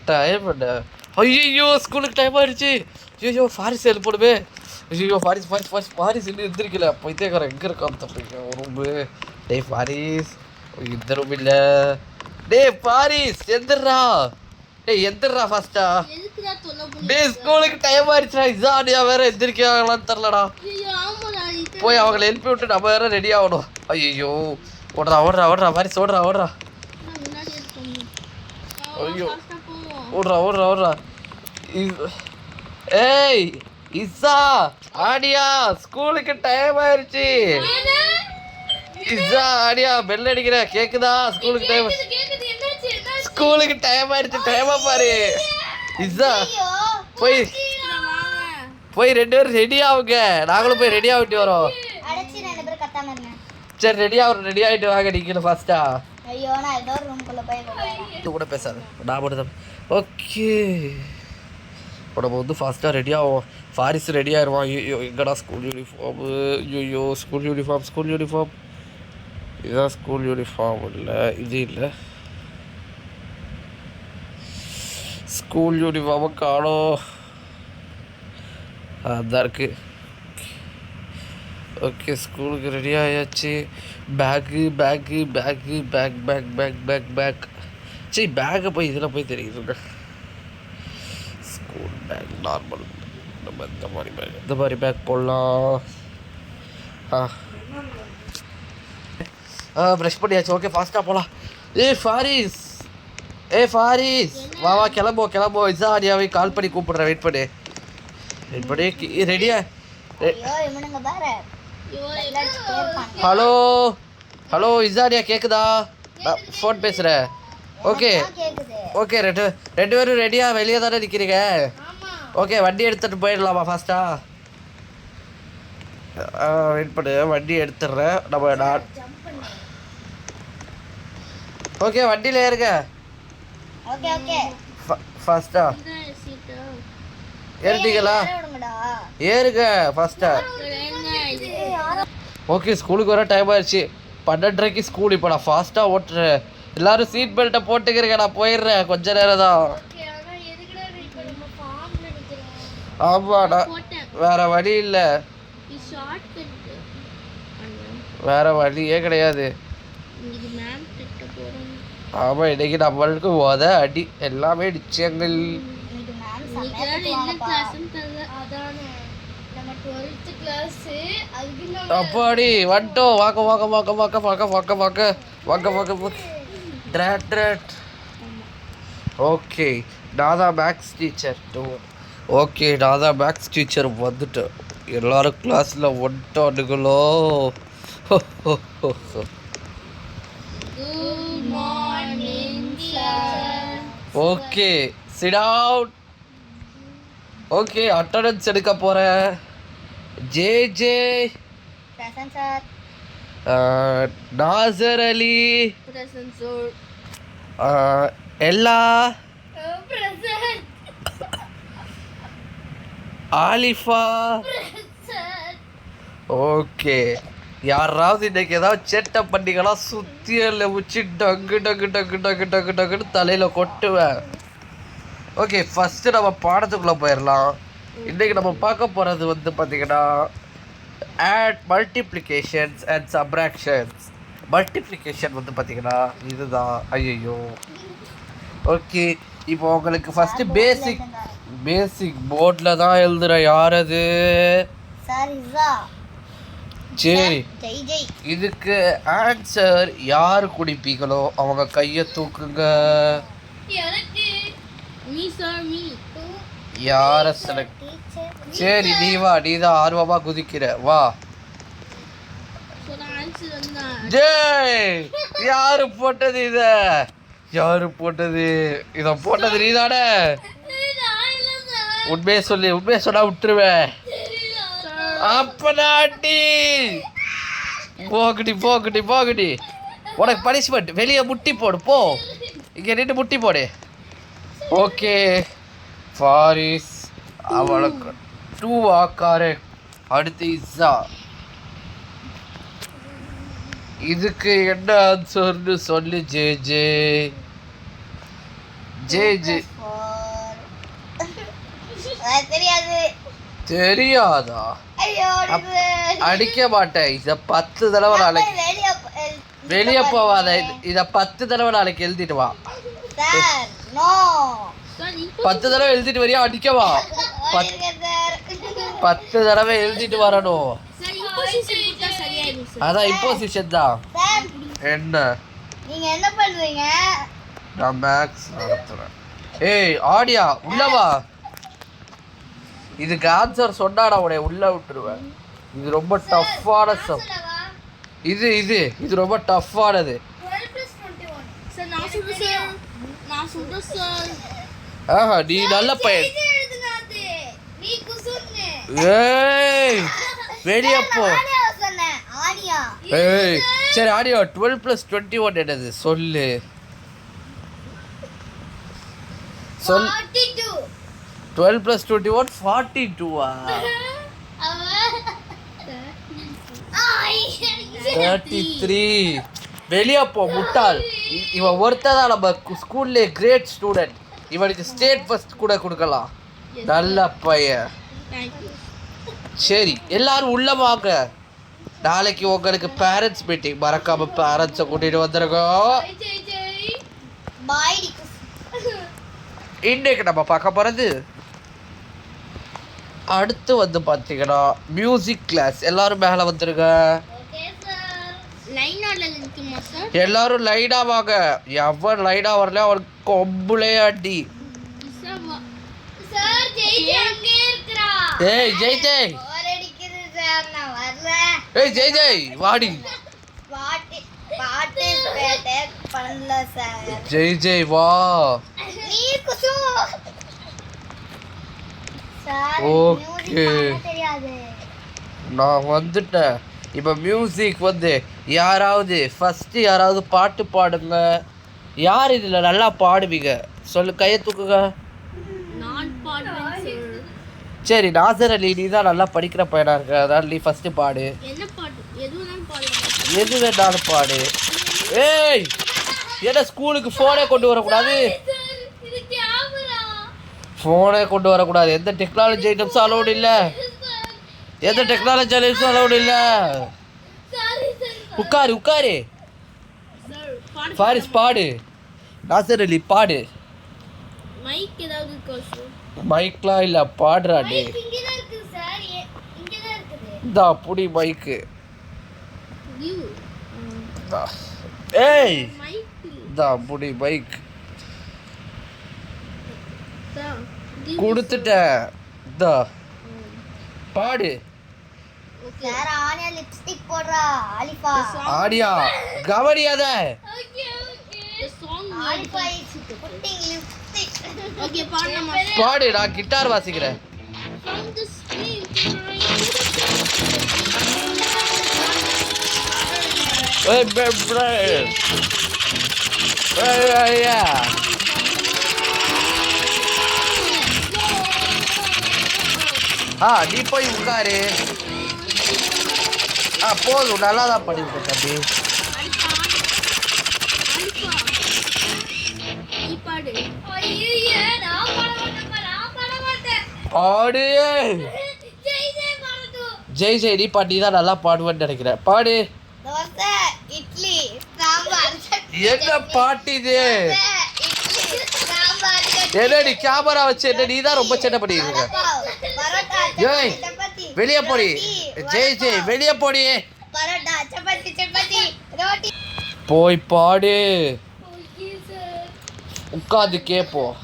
Time பண்ண. ஐயோ ஸ்கூலுக்கு டைம் ஆயிடுச்சு. ஐயோ ஃபாரிஸ் போடுவே. ஐயோ ஃபாரிஸ் இன்னும் எந்திரிக்கல. பைத்தியக்காரன் எங்கே இருக்கான்னு தெரியல. ரூம்பு. டேய் ஃபாரிஸ் இந்த ரூம் இல்லை. டேய் ஃபாரிஸ் எந்திரா. டேய் எந்திரா ஃபாஸ்டா. டேய் ஸ்கூலுக்கு டைம் ஆயிடுச்சுடா. இதாடியா வேற எந்திரிக்கலான்னு தெரிலடா. போய் அவங்களை எழுப்பி விட்டு நம்ம வேற ரெடி ஆகணும். ஐயோ ஓடுறா ஃபாரிஸ் ஓடுறா. ஐயோ ஓடுறா. ஏய் இசா ஆடியா ஸ்கூலுக்கு டைம் ஆயிடுச்சு. இசா ஆடியா பெல் அடிக்கிற கேக்குதா? ஸ்கூலுக்கு டைம் ஆயிடுச்சு. டைமா பாரு இசா. போய் 2 பேரும் ரெடி ஆகுங்க. நாங்களும் போய் ரெடி ஆகிட்டு வரோம். சரி ரெடி ஆகிட்டு வாங்க. நீங்களும் ஃபாஸ்டா. கூட பேசாது நான் மட்டும். ஓகே நம்ம வந்து ஃபாஸ்ட்டாக ரெடி ஆகும். ஃபாரிஸ் ரெடி ஆயிடுவான். ஐயோ எங்கடா ஸ்கூல் யூனிஃபார்மு. ஐயோ ஸ்கூல் யூனிஃபார்ம் இதுதான் ஸ்கூல் யூனிஃபார்ம். இல்லை இது இல்லை. ஸ்கூல் யூனிஃபார்மை காணோம். அதான் இருக்குது. ஓகே ஸ்கூலுக்கு ரெடி ஆயாச்சு. பேக் சரி பேக்கை போய் இதில் போய் தெரியுதுங்க. School bag normal. நம்ம இந்த மாதிரி பேக் போடலாம். ப்ரஷ் பண்ணியாச்சு. ஓகே ஃபாஸ்ட்டாக போகலாம். ஏ ஃபாரிஸ் வா கிளம்போ. இசாடியாவே கால் பண்ணி கூப்பிட்றேன். வெயிட் பண்ணி ரெடியா. ஹலோ இசாடியா கேக்குதா? நான் ஃபோன் பேசுகிறேன். ஓகே ரெண்டு பேரும் ரெடியாக வெளியே தானே நிற்கிறீங்க? ஓகே வண்டி எடுத்துகிட்டு போயிடலாமா ஃபாஸ்ட்டாக? வெயிட் பண்ணு வண்டி எடுத்துடுறேன். நான் ஓகே வண்டியில் ஏறுங்க ஃபாஸ்ட்டா. ஏறிட்டீங்களா? ஏறுங்க ஃபாஸ்ட்டா. ஓகே ஸ்கூலுக்கு வர டைம் ஆயிடுச்சு. 12:30 ஸ்கூல். இப்போ நான் ஃபாஸ்ட்டாக ஓட்டுறேன். எல்லாரும் சீட் பெல்ட்டை போட்டுக்கிறீங்க. நான் போயிடுறேன் கொஞ்ச நேரம் தான். ஆமாடா வேற வழி இல்லை. வேற வழியே கிடையாது. ஆமா இன்னைக்கு நம்மளுக்கு அடி எல்லாமே நிச்சயங்கள். அப்பாடி வந்துட்டோம். வாக்க. ஓகே நான் தான் மேக்ஸ் டீச்சர். ஓகே நான் தான் மேக்ஸ் டீச்சர் வந்துட்டேன். எல்லாரும் கிளாஸில் வந்துட்டானுங்களோ. Okay sit down. Okay attendance எடுக்க போகிறேன். ஜே நாசர் அலி எல்லா ஆலிஃபா. ஓகே யாராவது இன்னைக்கு ஏதாவது சேட்டை பண்ணிங்களா? சுத்தியல்ல வச்சு டக்கு தலையில் கொட்டுவேன். ஓகே ஃபஸ்ட்டு நம்ம பாடத்துக்குள்ளே போயிடலாம். இன்றைக்கி நம்ம பார்க்க போகிறது வந்து பார்த்திங்கன்னா மல்டிப்ளிகேஷன்ஸ் அண்ட் சப்ராக்ஷன்ஸ். மல்டிப்ளிகேஷன் வந்து பார்த்திங்கன்னா இதுதான். ஐயோ ஓகே இப்போ உங்களுக்கு ஃபஸ்ட்டு பேசிக் போர்டில் தான் எழுதுகிறேன். யார் அது? சரி இதுக்கு ஆன்சர் யார் குடிப்பீங்களோ அவங்க கையை தூக்குங்க. யார செலக்ட்? சரி நீ வா. நீ தான் ஆர்வமா குதிக்கிற வா. யாரு போட்டது இத போட்டது நீ தானே? உண்மையை சொன்னா விட்டுருவேன். அப்பனாட்டி போகடி. உனக்கு பனிஷ்மெண்ட். வெளியே முட்டி போடு. போ இங்கே நின்று முட்டி போடு. ஓகே ஃபாரிஸ் அவளுக்கு 2 ஆக்காரு. அடுத்து இசா. இதுக்கு என்ன ஆன்சர்னு சொல்லு ஜே. ஜெய் ஜெய் தெரியாதா? அடிக்க மாட்டேன். இத 10 தடவை நாளைக்கு வெளியே போவாத. இத 10 தடவை நாளைக்கு எழுதிட்டு வா. 10 தடவை எழுதிட்டு வரியா? அடிக்கவா? 10 தடவை எழுதிட்டு வரணும். அதான் இம்போசிஷன் தான். என்ன நீங்க என்ன பண்றீங்க? நான் மேக்ஸ் நடத்துறேன். ஏய் ஆடியா உள்ளவா. இதுக்கு ஆன்சர் சொன்னாடா உடைய உள்ள விட்டுருவேன். இது ரொம்ப டஃப்பான சம். இது இது இது ரொம்ப டஃப்பானது. ஆஹா நீ நல்ல பையன். ஏய் வெளியே போ. ஏய் சரி ஆடியோ 12 + 21 என்னது சொல்லு. சொல். 12 + 21 42 33. வெளியே போ முட்டாள். இவன் ஒருத்ததான் நம்ம ஸ்கூல்லே கிரேட் ஸ்டூடெண்ட். இவனுக்கு ஸ்டேட் ஃபர்ஸ்ட் கூட கொடுக்கலாம். நல்ல பையன். சரி எல்லாரும் உள்ள வாங்க. நாளைக்கு உங்களுக்கு பேரண்ட்ஸ் மீட்டிங். மறக்காம பேரண்ட்ஸை கூட்டிட்டு வந்துருக்கோம். இன்னைக்கு நம்ம பார்க்க போறது அடுத்து வந்து பார்த்தீங்கன்னா மியூசிக் கிளாஸ். எல்லாரும் மேலே வந்துருங்க. எல்லாரும் லைனா வாங்க. எவன் லைனா வரல அவன் கொம்புலே அடி. ஏய் ஜெய் ஜெய். ஏய் ஜெய் ஜெய் வாடி. ஜெய் ஜெய் வா. ஓகே நான் வந்துட்டேன். இப்போ மியூசிக் வந்து யாராவது ஃபஸ்ட்டு யாராவது பாட்டு பாடுங்க. யார் இதில் நல்லா பாடுவீங்க சொல்லு, கையை தூக்குங்க. சரி நாசர் அலி நீ தான் நல்லா படிக்கிற பையனா இருக்க, அதான் நீ ஃபஸ்ட்டு பாடு. எது வேணாலும் பாடு. ஏய் ஏன்னா ஸ்கூலுக்கு ஃபோனே கொண்டு வரக்கூடாது. ஃபோனே கொண்டு வரக்கூடாது. எந்த டெக்னாலஜி ஐட்டம்ஸும் அலோடு இல்லை. எந்த டெக்னாலஜி ஐட்டம்ஸும் அலோடு இல்லை. உட்காரு உட்காரு. ஃபாரிஸ் பாடு. நாசர் அலி பாடு. மைக்லாம் இல்லை பாடுறா டே. இந்தா புடி மைக்கு. ஏய் இந்தா புடி மைக். கொடுத்துட்டேன். இந்தா பாடு. ஆடியா கவனியாத. பாடு. நான் கிட்டார் வாசிக்கிறேன். நீ போய் உட்காரு. போதும் நல்லா தான் படிப்பேன் தம்பி. பாடு. ஜெய் ஜெய் நீ பாட்டி தான் நல்லா பாடுவேன்னு நினைக்கிறேன். பாடு. என்ன பாட்டு இது? என்னடி கேமரா வச்சு என்ன நீ தான் ரொம்ப சேட்டை பண்ணிருக்க. ஏய் வெளியே போடி. ஜெய் ஜெய் வெளியே போடி. போய் பாடு. உட்காந்து கேப்போம்.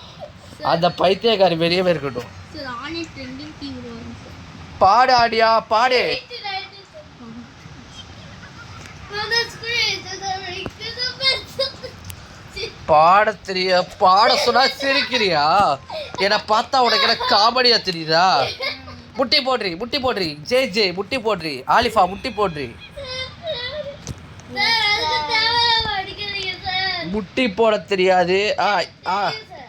அந்த பைத்தியக்காரி வெளியவே இருக்கட்டும். பாடு ஆடியா பாடு. பாட தெரிய பாட சொன்னா சிரிக்கிறியா? என்னை பார்த்தா உனக்கு என்ன காமெடியா தெரியுதா? முட்டி போடுறி முட்டி போடுறி. ஜெய் ஜெய் முட்டி போடுறி. ஆலிஃபா முட்டி போடுறி. முட்டி போட தெரியாது.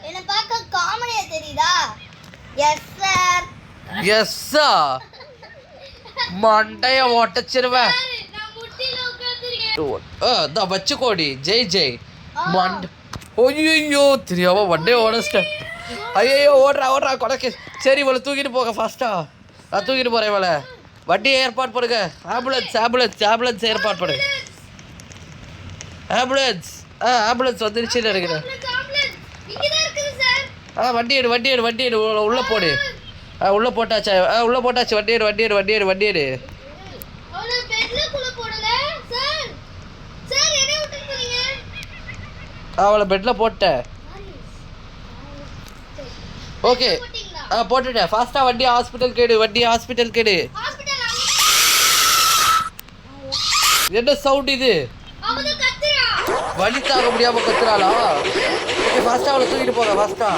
என்ன பார்க்க காமெடியா தெரியுதா? Yes sir. எஸ்ஸா மண்டைய ஓட்டச்சிருவேன். வச்சுக்கோடி. ஜெய் ஜெய் ஐயோ தெரியாம வண்டியை உடச்சிட்டேன். ஐயோ ஓடுறா கொடைக்கு. சரி இவளை தூக்கிட்டு போக ஃபாஸ்ட்டா. நான் தூக்கிட்டு போகிறேன் இவளை. வண்டியை ஏற்பாடு பண்ணுங்க. ஆம்புலன்ஸ் ஏற்பாடு பண்ணுங்க. ஆம்புலன்ஸ் வந்துருச்சுன்னு நினைக்கிறேன். வண்டி எடு உள்ளே போடு. உள்ளே போட்டாச்சு வண்டி எடு. அவளை பெட்டில் போட்டேன். ஓகே போட்டுட்டேன். ஃபாஸ்ட்டாக வண்டி ஹாஸ்பிட்டல் கேடு. என்ன சவுண்ட் இது? வலி தாங்க முடியாமல் கத்துறாளா? ஓகே ஃபாஸ்ட்டாக அவளை தூக்கிட்டு போங்க. ஃபஸ்ட்டாக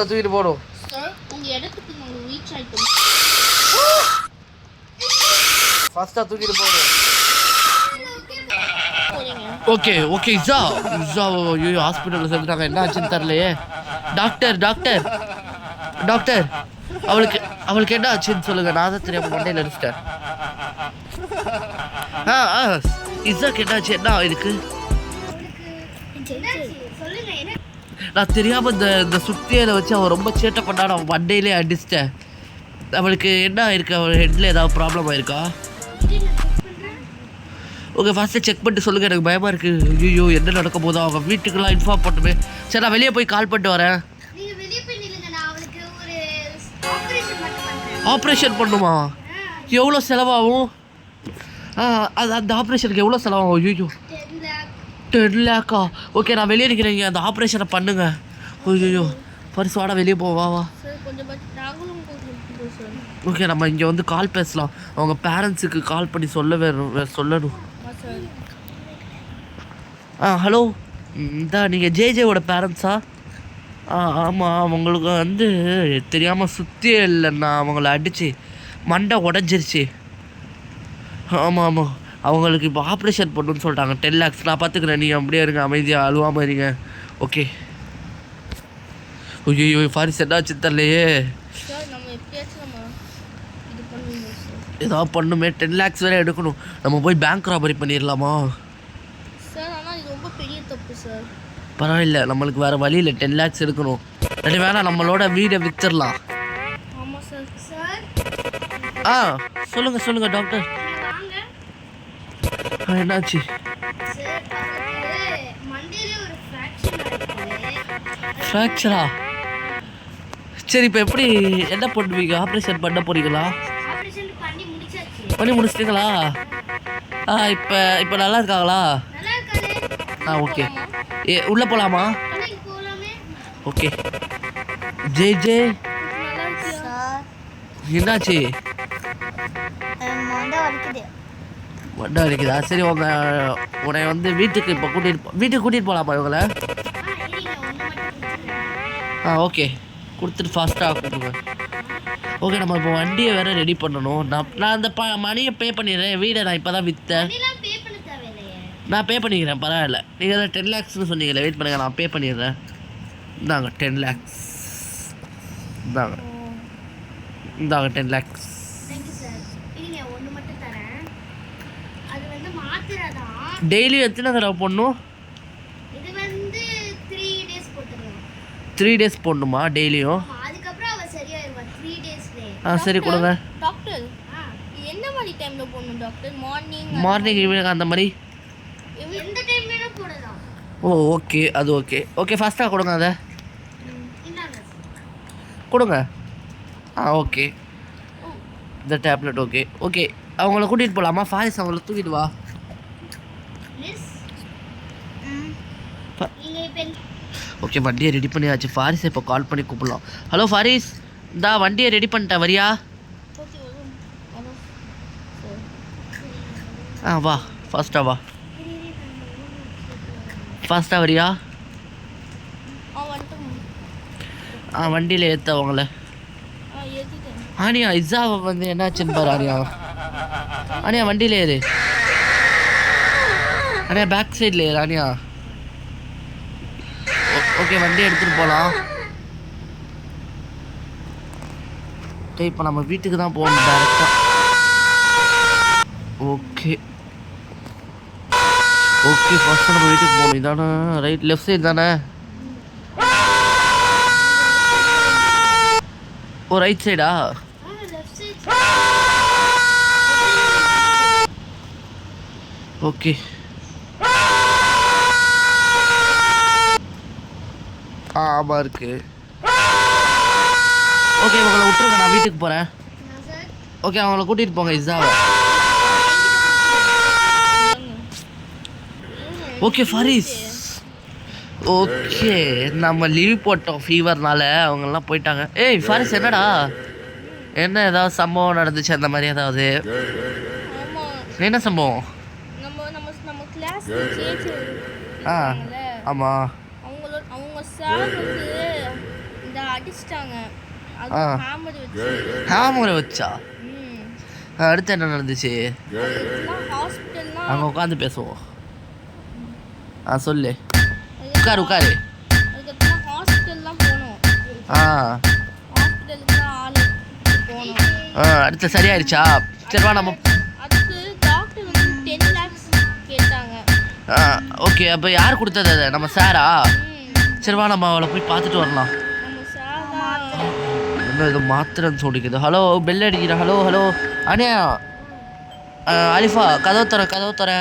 தூக்கிட்டு போகணும். ஃபாஸ்ட்டாக தூக்கிட்டு போகணும். ஓகே இஸா ஐயோ ஹாஸ்பிட்டலில் சொல்லிட்டாங்க. என்ன ஆச்சுன்னு தரலையே. டாக்டர் அவளுக்கு என்ன ஆச்சுன்னு சொல்லுங்க. நான் தான் தெரியாமல் மண்டையில் அடிச்சிட்டேன். இஸாக்கு என்ன ஆச்சு? என்ன இருக்கு? நான் தெரியாமல் இந்த சுத்தியில வச்சு அவள் ரொம்ப சேட்டை பண்ணான்னு அவன் மண்டையிலே அடிச்சிட்டேன். அவளுக்கு என்ன இருக்கு? அவள் ஹெட்டில் ஏதாவது ப்ராப்ளம் ஆயிருக்கா? ஓகே ஃபஸ்ட்டு செக் பண்ணிட்டு சொல்லுங்கள். எனக்கு பயமாக இருக்குது. ஐயோ என்ன நடக்க போதோ. அவங்க வீட்டுக்கெல்லாம் இன்ஃபார்ம் பண்ணுமே. சரி நான் வெளியே போய் கால் பண்ணிட்டு வரேன். ஆப்ரேஷன் பண்ணுமா? எவ்வளோ செலவாகும்? அந்த ஆப்ரேஷனுக்கு எவ்வளோ செலவாகும்? ஐயோ 10 lakhs. ஓகே நான் வெளியே நிற்கிறேங்க. அந்த ஆப்ரேஷனை பண்ணுங்க. ஐயோ பரிசுவாடா வெளியே வா. ஓகே நம்ம இங்கே வந்து கால் பேசலாம். அவங்க பேரண்ட்ஸுக்கு கால் பண்ணி சொல்லணும். ஹலோ நீங்கள் ஜேஜேவோட பேரண்ட்ஸா? ஆமாம் அவங்களுக்கு வந்து தெரியாமல் சுற்றியே இல்லைண்ணா. அவங்கள அடித்து மண்டை உடஞ்சிருச்சு. ஆமாம் அவங்களுக்கு இப்போ ஆப்ரேஷன் பண்ணணுன்னு சொல்லிட்டாங்க. 10 lakhs. நான் பார்த்துக்கிறேன். நீங்கள் அப்படியே இருங்க, அமைதியாக அழுவாமல் இருங்க. ஓகே. ஐயோ ஃபாரிஸ் என்னாச்சு தெரியலையே. ஏதாவது பண்ணுமே. 10 lakhs வேறு எடுக்கணும். நம்ம போய் பேங்க் ராபரி பண்ணிடலாமா? பரவாயில்ல நம்மளுக்கு வேறு வழி இல்லை. 10 lakhs எடுக்கணும். வேணா நம்மளோட வீடை விற்றுடலாம். சொல்லுங்கள் டாக்டர். என்னாச்சு? ஃப்ராக்சரா? சரி இப்போ எப்படி என்ன பண்ணுவீங்க? ஆப்ரேஷன் பண்ண போறீங்களா? பண்ணி முடிச்சிட்டீங்களா? இப்போ நல்லா இருக்காங்களா? ஓகே உள்ளே போகலாமா? ஓகே ஜே என்னாச்சு? மண்டை வலிக்குதா? சரி உன்னை வந்து வீட்டுக்கு இப்போ கூட்டிகிட்டு போகலாமா இவங்களை? ஓகே கொடுத்துட்டு ஃபாஸ்ட்டாக கூப்பிடுங்க. ஓகே நம்ம இப்போ வண்டியை வேறு ரெடி பண்ணணும். நான் அந்த மணியை பே பண்ணிடுறேன். வீடை நான் இப்போ தான் விற்றேன். நான் பே பண்ணிக்கிறேன். பரவாயில்ல. நீங்கள் தான் 10 lakhsனு சொன்னீங்களே. வெயிட் பண்ணுங்கள் நான் பே பண்ணிடுறேன். இந்தாங்க 10 lakhs. இந்தாங்க 10 lakhs. டெய்லி எத்தனை தடவை போடணும்? 3 days போடணுமா டெய்லியும்? சரி கொடுங்க. டாக்டர் என்ன மாதிரி டைம்ல போடணும் டாக்டர்? மார்னிங் ஈவினிங் அந்த மாதிரி எந்த டைம் வேணா போடலாம். ஓகே அது ஓகே ஃபாஸ்ட்டாக கொடுங்க. அதை கொடுங்க. ஓகே இந்த டேப்லெட் ஓகே அவங்கள கூட்டிகிட்டு போகலாமா? ஃபாரிஸ் அவங்கள தூக்கிட்டு வா. ஓகே வண்டியை ரெடி பண்ணியாச்சு. ஃபாரிஸை இப்போ கால் பண்ணி கூப்பிடலாம். ஹலோ ஃபாரிஸ், இந்தா வண்டியை ரெடி பண்ணிட்டேன், வரியா? வா ஃபாஸ்ட்டாக வா. ஃபாஸ்ட்டாக வரியா? வண்டியில் ஏற்ற அவங்கள. ஆனியா இஸாவை வந்து என்னாச்சுன்னு பாரு. ஆனியா வண்டியில் ஏறு. ஆனியா பேக் சைடில் ஏறு. ஆனியா ஓகே வண்டியை எடுத்துகிட்டு போகலாம். இப்போ நம்ம வீட்டுக்கு தான் போகணும் டேரெக்டாக. ஓகே ஓகே ஃபர்ஸ்ட் நம்ம வீட்டுக்கு போகணும். இதானே ரைட் லெஃப்ட் சைடு தானே? ஓ ரைட் சைடா? ஓகே ஆமாம் இருக்கு. ஓகே உங்களை விட்டுருங்க, நான் வீட்டுக்கு போகிறேன். ஓகே அவங்கள கூட்டிகிட்டு போங்க இஸாவை. ஓகே ஃபாரிஸ். ஓகே நம்ம லீவ் போட்டோம் ஃபீவர்னால, அவங்கெல்லாம் போயிட்டாங்க. ஏய் ஃபாரிஸ் என்னடா, என்ன ஏதாவது சம்பவம் நடந்துச்சு அந்த மாதிரி ஏதாவது? என்ன சம்பவம்? ஆ ஆமாம் அவங்க சார் வந்து இந்த அடிச்சிட்டாங்க. ஹேமரை வச்சா? அடுத்து என்ன நடந்துச்சு? அங்கே உட்காந்து பேசுவோம். சொல்லு. உட்காரு உட்காரு. அடுத்து சரியாயிருச்சா? சரிவா நம்ம ஓகே. அப்போ யார் கொடுத்தது அதை? நம்ம சாரா? சரிவா நம்ம அவளை போய் பார்த்துட்டு வரலாம். என்ன இது மாத்திரன்னு சொல்லிக்குது. ஹலோ பெல் அடிக்கிறேன். ஹலோ ஹலோ அனியா அலிஃபா கதவு தர.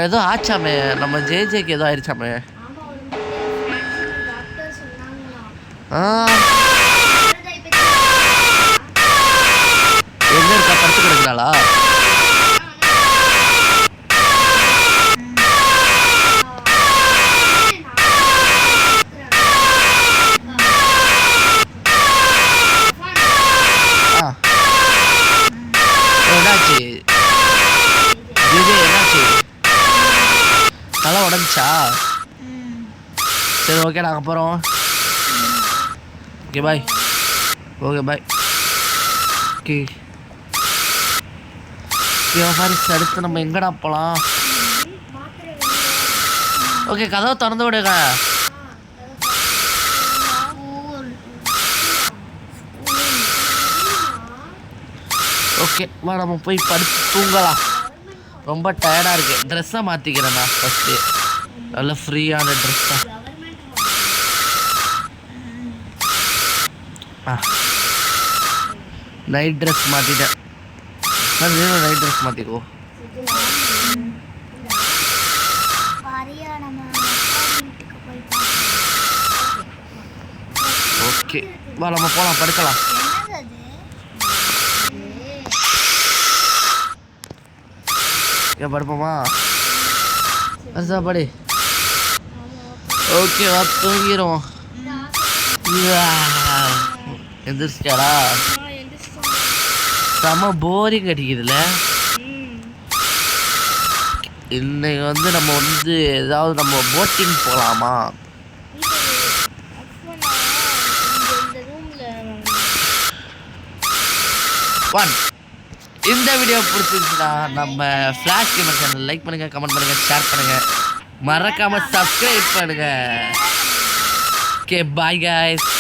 ஏதோ ஆச்சாமே, நம்ம ஜேஜேக்கு ஏதோ ஆயிடுச்சாமே. எங்க இருக்கா? படுத்து கிடக்குறாளா? என்னாச்சு ஜேஜே, என்னாச்சு? நல்லா உடஞ்சிச்சா? சரி ஓகே நாங்கள் போகிறோம். Okay bye. Okay bye. Okay Faris அடுத்து நம்ம எங்கடா போகலாம்? ஓகே கதவை திறந்து விடுங்க. ஓகே வா நம்ம போய் படுத்து தூங்கலாம். ரொம்ப டயர்டாக இருக்குது. ட்ரெஸ்ஸை மாற்றிக்கிறேன் நான் ஃபஸ்ட்டு. நல்ல ஃப்ரீயான ட்ரெஸ்ஸாக. நைட் ட்ரெஸ் மாற்றிட்டேன். நைட் ட்ரெஸ் மாற்றிக்கோ. ஓகே வா நம்ம போகலாம், படுக்கலாம். ஏன் படுப்போமா? அசா படி. ஓகே வா தூங்கிடும். எந்திரிச்சிட்டாடா? செம்ம போரிங் அடிக்குதுல்ல. இன்னைக்கு வந்து நம்ம வந்து ஏதாவது நம்ம போட்டிங் போகலாமா? இந்த வீடியோ பிடிச்சிருச்சுன்னா நம்ம ஃப்ளாஷ் கேமர் சேனல் லைக் பண்ணுங்கள், கமெண்ட் பண்ணுங்கள், ஷேர் பண்ணுங்கள், மறக்காமல் சப்ஸ்கிரைப் பண்ணுங்கள். Okay bye guys.